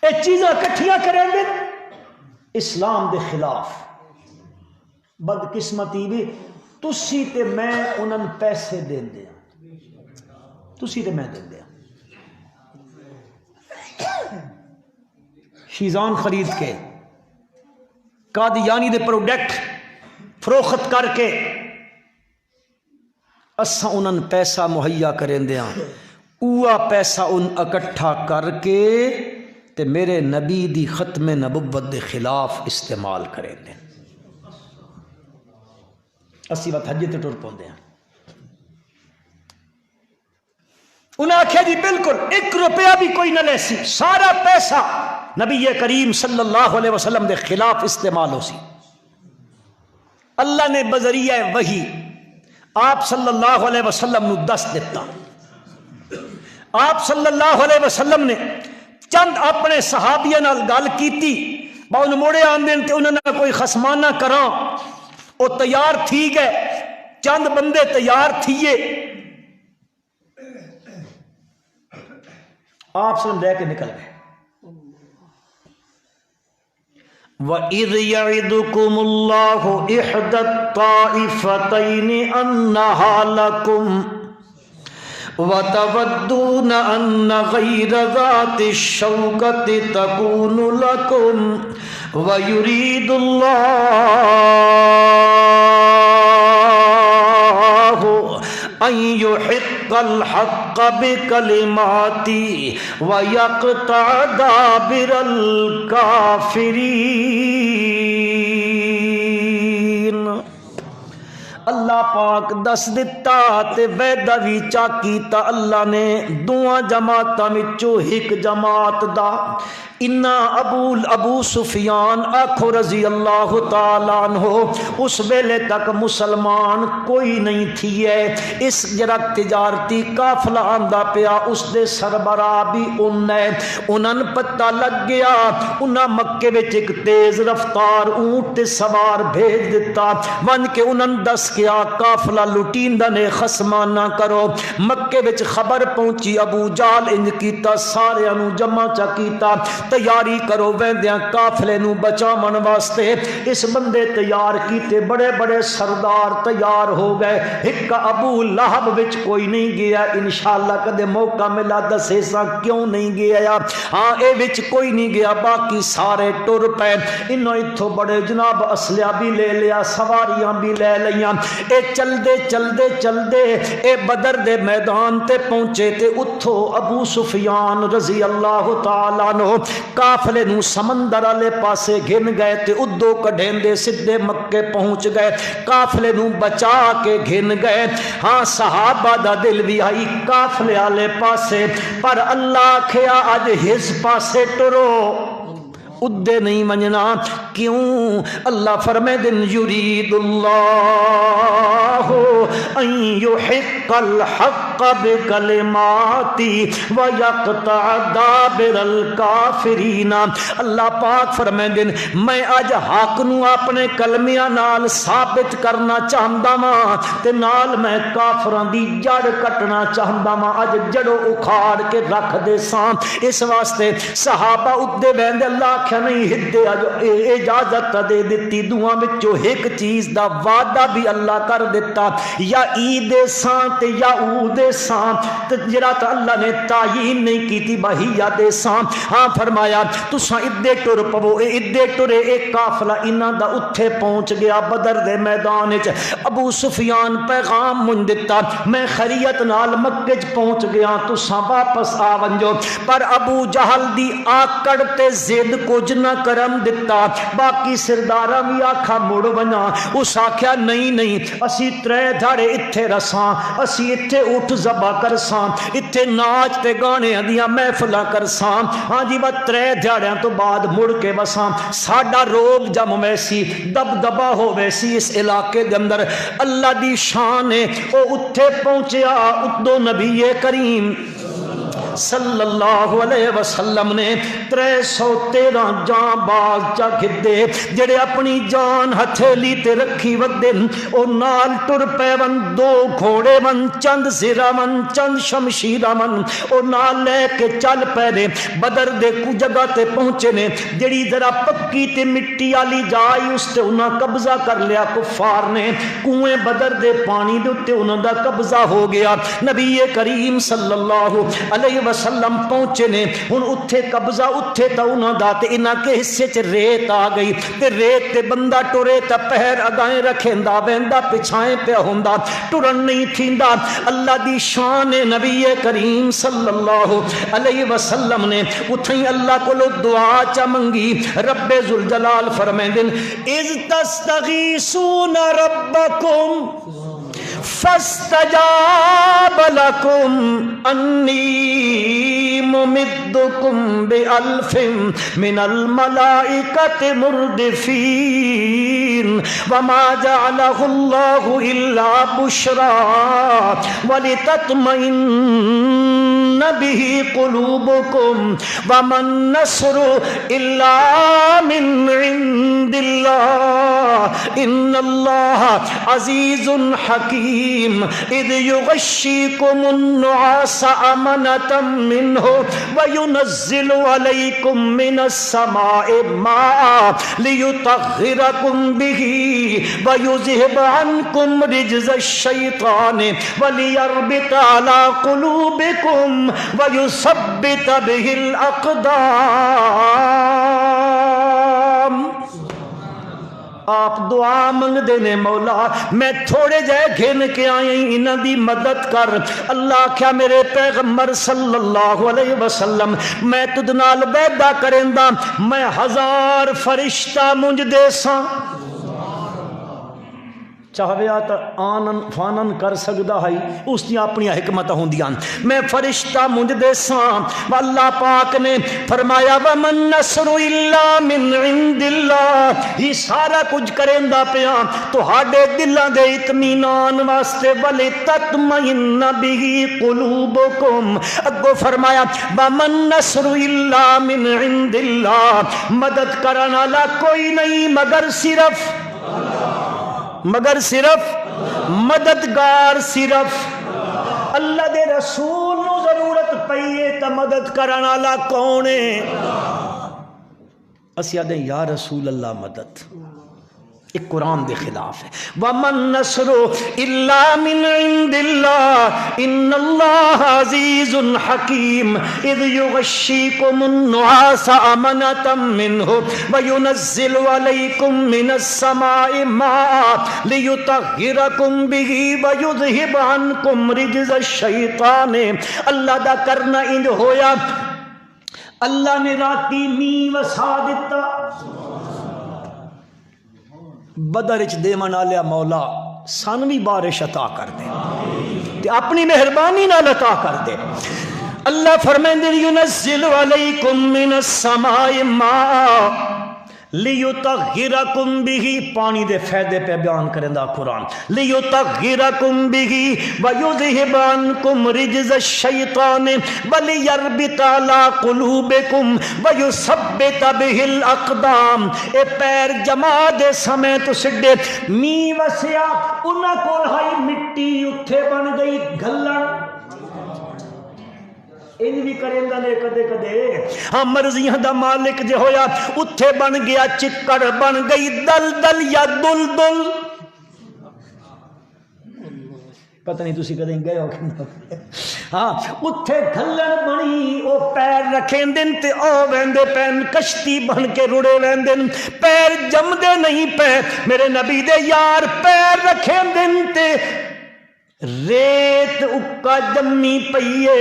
اے چیزاں کٹھیاں کریں دے اسلام دے خلاف. بدقسمتی بھی تسی تے میں انہاں پیسے دین دیا، تسی تے میں دین دیا. شیزان خرید کے قادیانی دے پروڈکٹ فروخت کر کے اساں انہاں پیسہ مہیا کریں دیا. اوہ پیسہ ان اکٹھا کر کے تے میرے نبی دی ختم نبوت دے خلاف استعمال کریں دیں. اسی وقت حج تے ٹر پوندے ہیں. انہیں آخیا جی بالکل 1 روپیہ بھی کوئی نہ لے سی، سارا پیسہ نبی کریم صلی اللہ علیہ وسلم دے خلاف استعمال ہو سی. اللہ نے بذریعہ وحی آپ صلی اللہ علیہ وسلم نو دس دیتا. آپ صلی اللہ علیہ وسلم نے چند اپنے صحابیہ نال گل کیتی باؤن موڑے آندے تے انہوں نے کوئی خسمانہ کراں وہ تیار تھی گئے. چند بندے تیار تھیے آپ صلی اللہ علیہ وسلم لے کے نکل گئے. وَإِذْ يَعِدُكُمُ اللَّهُ إِحْدَى الطَّائِفَتَيْنِ أَنَّهَا لَكُمْ وَتَوَدُّونَ أَنَّ غَيْرَ ذَاتِ الشَّوْكَةِ تَكُونُ لَكُمْ وَيُرِيدُ اللَّهُ أَن يُحِقَّ الْحَقَّ بِكَلِمَاتِهِ وَيَقْطَعَ دَابِرَ الْكَافِرِينَ. اللہ پاک دس دیتا تے وعدہ وی چا کیتا اللہ نے دوواں جماعتاں وچوں ایک جماعت دا. انا ابو سفیان آخو رضی اللہ تعالیٰ عنہ اس ویلے تک مسلمان کوئی نہیں تھی ہے. اس جرا تجارتی قافلہ آندا پیا اس دے سربراہ بھی انہاں پتہ لگ گیا. انہاں مکے وچ ایک تیز رفتار اونٹ تے سوار بھیج دیتا ون کے انہاں دس کیا قافلہ لٹیندا نے خصمانہ کرو. مکے وچ خبر پہنچی ابو جال انج کیتا ساریاں نو جمع چا کیتا تیاری کرو ویندیاں قافلے نو بچاون واسطے. اس بندے تیار کیتے بڑے بڑے سردار تیار ہو گئے. ایک ابو لہب وچ کوئی نہیں گیا انشاءاللہ کدے موقع ملا دسے سا کیوں نہیں گیا. ہاں اے وچ کوئی نہیں گیا باقی سارے ٹر پے. انہوں اتھوں بڑے جناب اسلحہ بھی لے لیا سواریاں بھی لے لیاں. اے چل دے اے بدر دے میدان تے پہنچے تے اتھوں ابو سفیان رضی اللہ تعالیٰ عنہ قافلے نو سمندر والے پاسے گھن گئے تے ادو کڈھیندے سدھے مکے پہنچ گئے. قافلے نو بچا کے گھن گئے. ہاں صحابہ دا دل بھی آئی قافلے والے پاسے پر اللہ کھیا اج ہس پاسے ٹرو ادے نہیں مننا کیوں اللہ فرمائے دن یرید اللہ ان یحق الحق بکلماتی ویقطع دابر الکافرین اللہ پاک فرمائے دن میں اج حق نو اپنے کلمیاں نال ثابت کرنا چاہندا واں تے نال میں کافراں دی جڑ کٹنا چاہندا واں اج جڑو اکھاڑ کے رکھ دے ساں اس واسطے صحابہ ادے بہندے اللہ آکھیا نہیں ہدے اج اجازت دے دتی دوواں وچوں ایک چیز دا وعدہ بھی اللہ کر دیتا یا عید ساں تے یا عود ساں تے جڑا تے اللہ نے تعین نہیں کیتی بہیا دے ساں ہاں فرمایا تساں ادے ٹر پو ادے ٹرے ایک قافلہ انہاں دا اتھے پہنچ گیا بدر دے میدان وچ ابو سفیان پیغام من دتا میں خیریت نال مکے وچ پہنچ گیا تساں واپس آ ونجو پر ابو جہل دی آکڑ تے ضد کچھ نہ کرم دتا باقی سرداراں بھی آکھا مڑ بنا اس آکھیا نہیں اسی ترے دھاڑے اتھے رساں اسی اتھے اٹھ ذبح کرساں اتھے ناچ تے گانے دیاں محفلاں کرساں ہاں جی وہ ترے دھاڑیاں تو بعد مڑ کے وساں ساڈا روب جم ویسی دبدبا ہو ویسی اس علاقے دے اندر اللہ دی شان ہے او اتھے پہنچیا ادو نبی کریم صلی اللہ علیہ وسلم نے 313 جان باز چا گھدے جڑے اپنی جان ہتھیلی تے رکھی ودن او نال ٹر پے ون دو گھوڑے ون چند زیرہ ون چند شمشیرہ ون او نال لے کے چل پے نے بدر دے کو جگہ تے پہنچے نے جڑی ذرا پکی تے مٹی والی جائی اس تے انہاں قبضہ کر لیا کفار نے کنویں بدر دے پانی دے تے انہاں دا قبضہ ہو گیا نبی کریم صلی اللہ علیہ وسلم پہنچے نے ہن اتھے قبضہ اتھے تا انہاں دا تے انہاں کے حصے چ ریت آ گئی تے ریت تے بندہ ٹرے تا پہر اگائیں رکھیندا ویندا پچھائیں پہ ہوندا ٹرن نہیں تھیندا اللہ دی شان نبی کریم صلی اللہ علیہ وسلم نے اتھیں اللہ کو دعا چا منگی رب ذوالجلال فرمیندن اذ تستغیثون ربکم فاستجاب لكم أني ممدكم بألف من الملائكة مردفين وما جعله الله إلا بشرى ولتطمئن به قلوبكم وما النصر إلا من عند الله إن الله عزيز حكيم إذ يغشيكم النعاس أمنة منه وينزل عليكم من السماء ماء ليطهركم به ويذهب عنكم رجز الشيطان وليربط على قلوبكم ويثبت به الأقدام. آپ دعا منگ دینے مولا میں تھوڑے جائے گھن کے آئیں انہاں دی مدد کر. اللہ کیا میرے پیغمبر صلی اللہ علیہ وسلم میں تد نال وعدہ کریندا میں 1000 فرشتہ منج دے ساں. چاہویا تو آنن فانن کر سکدا ہے اس دی اپنی حکمت ہوندیاں میں فرشتہ منج دے ساں. اللہ پاک نے فرمایا ومن نصر الا من عند اللہ یہ سارا کچھ کریندا پیا تہاڈے دلاں دے اطمینان واسطے ولی تطمئن به قلوبکم. اگو فرمایا ومن نصر الا من عند اللہ مدد کرن والا کوئی نہیں مگر صرف مددگار صرف اللہ دے رسول نو ضرورت پئیے تا مدد کرن والا کون ہے؟ اسی آدھیں یا رسول اللہ مدد ایک قرآن دے خلاف ہے. وَمَن نَّصْرُ إِلَّا مِنْ عِنْدِ اللَّهِ إِنَّ اللَّهَ عَزِيزٌ حَكِيمٌ إِذْ يُغَشِّيكُمُ النُّعَاسَ أَمَنَةً مِّنْهُ وَيُنَزِّلُ عَلَيْكُم مِّنَ السَّمَاءِ مَاءً لِيُطَهِّرَكُم بِهِ وَيُذْهِبَ عَنكُمْ رِجْزَ الشَّيْطَانِ. اللہ دا کرنا انج ہویا اللہ نے راتی می وسا دیتا بدر اچ دیون والیا مولا سان بھی بارش عطا کر دے تے اپنی مہربانی نال عطا کر دے. اللہ فرمائیں یُنَزِّلُ عَلَيْكُم مِّنَ السَّمَاءِ مَاءً لیُطَہِّرَکُم بِہِ، پانی دے فائدے پہ بیان کرندہ قرآن، لیُطَہِّرَکُم بِہِ وَیُذْہِبَ عَنکُم رِجْزَ الشَّیطَانِ وَلِیَرْبِطَ عَلیٰ قُلُوبِکُم وَیُثَبِّتَ بِہِ الْأَقْدَامَ۔ اے پیر جما دے سمے تو سڈے می وسیا انہاں کول ہائی مٹی اتھے بن گئی گھلن، ان بھی کریں نے کدے کدے ہاں مرضیاں دا مالک جے ہویا اتھے بن گیا چکڑ، بن گئی دل دل یا دل دل، پتہ نہیں تسی کدے گئے ہو کہ ہاں اتھے گھلن بنی، او پیر رکھیں دن تے او ویندے پین کشتی بن کے رڑے ویندن، پیر جم دے نہیں پے میرے نبی دے یار، پیر رکھیں دن تے ریت اکا جمی پئیے،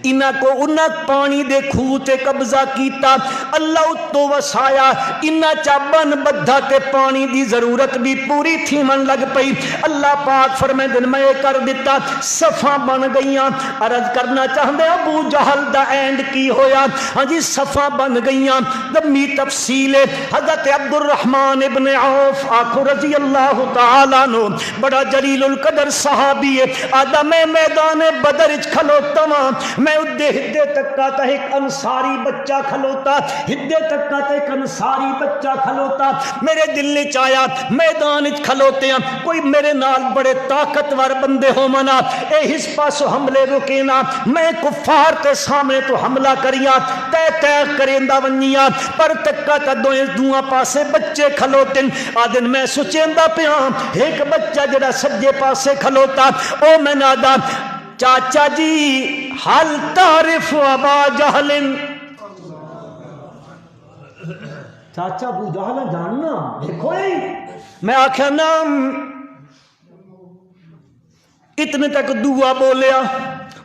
انہاں کو انہاں پانی دے کھوہ تے قبضہ کیتا، اللہ اتو وسایا، انہاں چا بن بدھا تے پانی دی ضرورت بھی پوری تھی من لگ پئی، اللہ پاک فرمائے دن میں کر دیتا صفا بن گئیاں۔ عرض کرنا چاہندے ابو جہل دا اینڈ کی ہویا، ہاں جی صفا بن گئیاں، لمبی تفصیل حضرت عبد الرحمن ابن عوف آخو رضی اللہ تعالیٰ عنہ، بڑا جلیل القدر صحابی ہے، آدھا میں میدان بدر اچ کھلوتا میں ادھے ہدے تک کا تا ایک انصاری بچہ کھلوتا، ہدے تک کا تا ایک انصاری بچہ کھلوتا، میرے دل نے چاہیا میدان اچ کھلوتے ہیں کوئی میرے نال بڑے طاقتور بندے ہو منا، اے اس پاسو حملے رکینا، میں کفار تے سامنے تو حملہ کریا تے تے کریندہ ونیا، پر تک کا تا دوہاں پاسے بچے کھلوتے، آدن میں سچیندہ پیاں ایک بچہ جڑا سجے پاسے کھلوتا، او میں نادا چاچا جی حل تعرف ابا جہل، چاچا ابو جہل جاننا دیکھو میں آکھیا نام، اتنے تک دعا بولیا،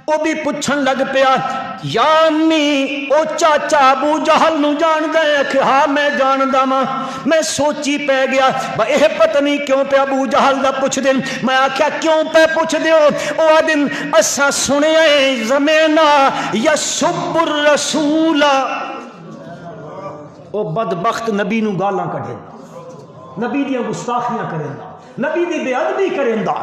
وہ بھی پوچھن لگ پیا یا امی او چاچا ابو جہل نو جان دے کہ ہاں میں جان دا ماں، میں سوچی پہ گیا اے پتہ نہیں کیوں پہ ابو جہل دا پوچھ دن، میں آکھیا کیوں پہ پوچھ دیو، او دن اسا سنے زمینا یسب الرسول، او بدبخت نبی نو گالاں کڈھے، نبی دیاں گستاخیاں کریں دا، نبی دی بے ادبی کریں دا،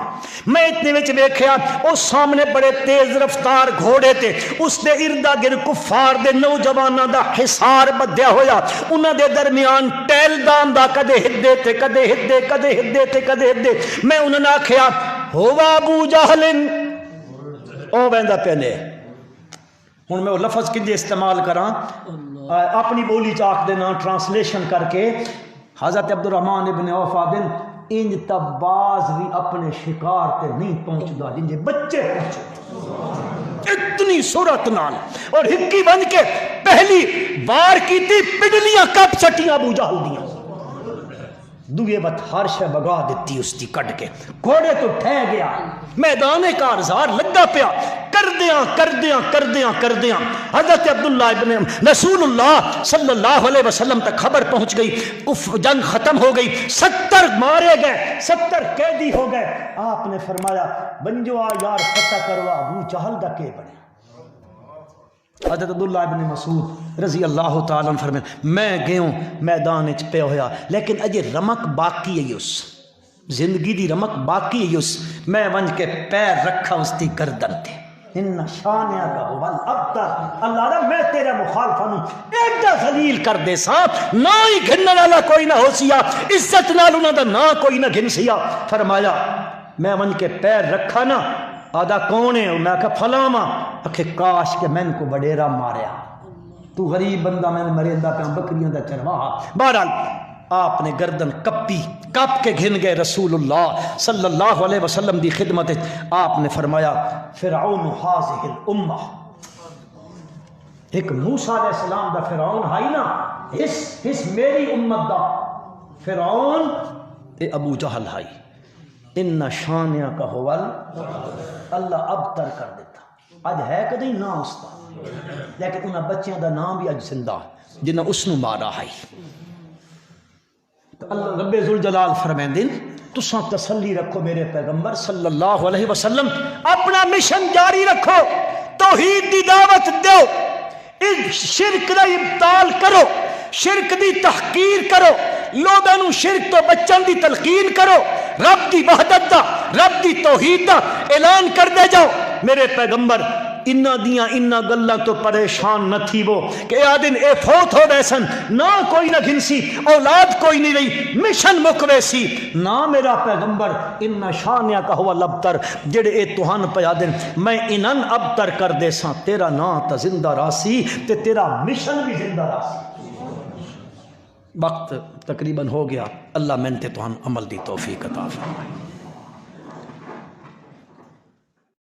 میں اتنے وچ ویکھیا اس سامنے بڑے تیز رفتار گھوڑے تے اس دے اردا گرد کفار دے نوجواناں دا حصار بدھیا ہویا، انہاں دے درمیان ٹیل دام دا کدے ہدے تے کدے ہدے کدے ہدے تے کدے ہدے، میں انہاں نے آکھیا ہوا ابو جہل، او ویندا پہلے ہن میں وہ لفظ کدے استعمال کراں اپنی بولی چاک دے نا ٹرانسلیشن کر کے، حضرت عبد الرحمن ابن عوف آدن انج تباز بھی اپنے شکار تے نہیں پہنچدا جنجے بچے پہنچے اتنی صورت نال، اور ہکی بن کے پہلی بار کی تھی پڈلیاں کب سٹیاں ابو جہل دیاں، دوئے بت ہر شے بگا دیتی اس دی کٹ کے، گھوڑے تو ٹھہ گیا، میدان کارزار لگا پیا، کردیاں حضرت عبداللہ ابن رسول اللہ صلی اللہ علیہ وسلم تک خبر پہنچ گئی، جنگ ختم ہو گئی، 70 مارے گئے، 70 قیدی ہو گئے، آپ نے فرمایا بنجو آ یار فتح کروا ابو جہل دا کے بنے، حضرت عبداللہ ابن مسعود رضی اللہ تعالیٰ عنہ فرمائے میں گیوں میدان اچ پہ ہویا لیکن اجے رمک باقی ہے اس زندگی دی رمک باقی ہے اس، میں ونج کے پیر رکھا اس دی گردن تے، ان شانیہ کا ہوا الابتر، اللہ رہا میں تیرا مخالفہ نوں ایڈا ذلیل کر دے سا، نہ ہی گھنن والا کوئی نہ ہو سیا، عزت نال انہاں دا نہ کوئی نہ گھن سیا، فرمایا میں ونج کے پیر رکھا نا، آدھا کون ہے، میں کہا فلاما، اکھے کاش کہ میں ان کو بڑیرا ماریا، تو غریب بندہ میں نے مریندہ پہ بکریاں دا چرواہا، بہرحال آپ نے گردن کپ کے گھن گئے رسول اللہ صلی اللہ علیہ وسلم دی خدمت، آپ نے فرمایا فرعون حاضر الامہ، ایک موسیٰ علیہ السلام دا فرعون ہائی نا، اس میری امت دا فرعون اے ابو جہل ہائی، ان شانیہ کا ہوال اللہ ابتر کر دیتا، اج ہے کدی نہ استا، لیکن انہاں بچیاں دا نام بھی اج زندہ جنہاں اس نو مارا ہے، تو اللہ رب ذوالجلال فرمائیں دن تساں تسلی رکھو میرے پیغمبر صلی اللہ علیہ وسلم، اپنا مشن جاری رکھو، توحید دی دعوت دیو، اس شرک دا ابطال کرو، شرک دی تحقیر کرو، لوگاں نو شرک تو بچن دی تلقین کرو، رب دی وحدت دا، رب دی توحید دا اعلان کر دے جاؤ۔ میرے پیغمبر انہ دیاں انہ گلاں تو پریشان نہ تھی وہ کہ آدن اے فوت ہو گئے سن، نہ کوئی نہ گنسی، اولاد کوئی نہیں رہی، مشن مک ویسی، نہ میرا پیغمبر انہ شانیہ کا ہوا لبتر جڑے اے توہن پیا دن میں انن ابتر کر دے ساں، تیرا نا تا زندہ راسی تے تیرا مشن بھی زندہ راسی۔ وقت تقریباً ہو گیا، اللہ منتے توہن عمل دی توفیق عطا فرمائے۔